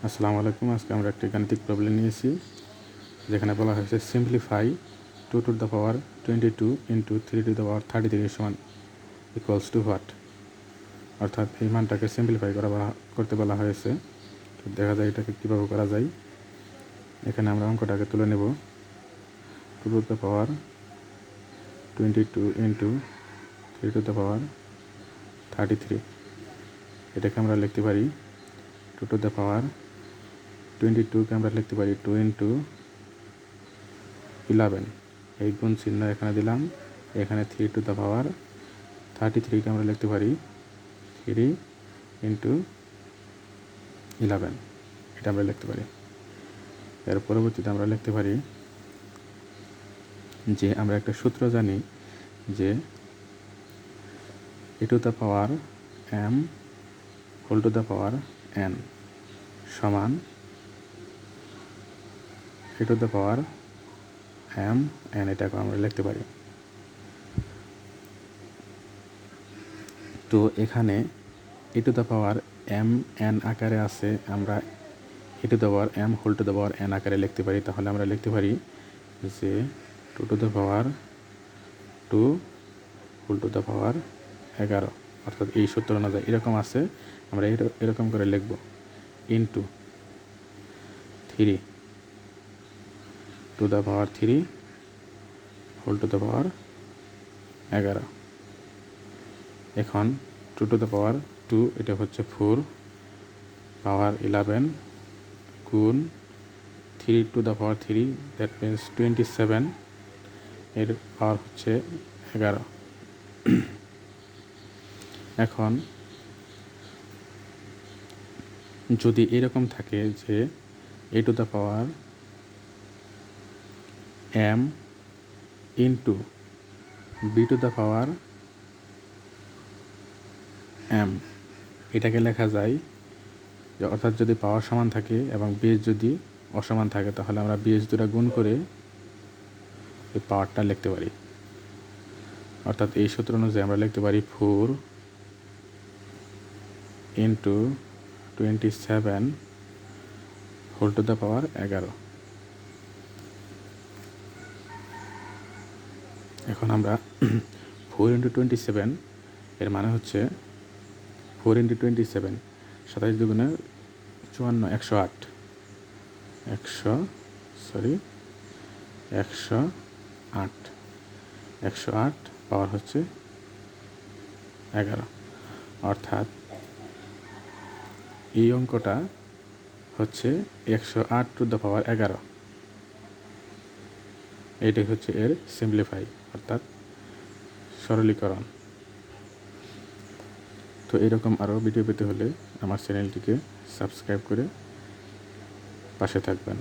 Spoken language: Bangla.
আসসালামু আলাইকুম। আজকে আমরা একটি গাণিতিক প্রবলেম নিয়েছি, যেখানে বলা হয়েছে simplify 2 to the power 22 into 3 to the পাওয়ার 33 সমান ইকুয়ালস টু হোয়াট। অর্থাৎ এই মানটাকে সিম্পলিফাই করতে বলা হয়েছে। তো দেখা যায় এটাকে কীভাবে করা যায়। এখানে আমরা অঙ্কটাকে তুলে নেব। 2 to the power 22 into 3 to the পাওয়ার 33, এটাকে আমরা লিখতে পারি 2 টু দ্য পাওয়ার 22কে আমরা লিখতে পারি 2 ইন্টু 11, এই গুণ চিহ্ন এখানে দিলাম। এখানে 3 টু দ্য পাওয়ার 33কে আমরা লিখতে পারি 3 ইন্টু 11, এটা আমরা লিখতে পারি। এর পরবর্তীতে আমরা লিখতে পারি যে আমরা একটা সূত্র জানি যে e to the power m whole to the power n সমান e to the power m n, এটাকে আমরা লিখতে পারি। তো এখানে e to the power m n আকারে আছে, আমরা e to the power m whole to the power n আকারে লিখতে পারি। তাহলে আমরা লিখতে পারি যে 2 to the power 2 whole to the power 11, অর্থাৎ এই সূত্র অনুযায়ী এরকম আছে, আমরা এরকম করে লিখব into 3 to the power 3 whole to the power 11। এখন 2 টু দ্য পাওয়ার 2, এটা হচ্ছে 4 পাওয়ার 11 গুণ 3 to the power 3, that means 27, এর পাওয়ার হচ্ছে 11। এখন যদি এরকম থাকে যে e to the power m into b two the power m, এটাকে লেখা যায় যে অর্থাৎ যদি পাওয়ার সমান থাকে এবং বেস যদি অসমান থাকে, তাহলে আমরা বেস দুটা গুণ করে এই পাওয়ারটা লিখতে পারি। অর্থাৎ এই সূত্র অনুযায়ী আমরা লিখতে পারি 4 into 27 whole to the power 11। এখন আমরা 4 ইন্টু 27, এর মানে হচ্ছে 4 ইন্টু 27, 27 দুগুণে 54, 108 পাওয়ার হচ্ছে 11। অর্থাৎ এই অঙ্কটা হচ্ছে 108 টু দ্য পাওয়ার 11। এটাই হচ্ছে এর সিম্পলিফাই, অর্থাৎ সরলীকরণ। তো এরকম আরও ভিডিও পেতে হলে আমার চ্যানেলটিকে সাবস্ক্রাইব করে পাশে থাকবেন।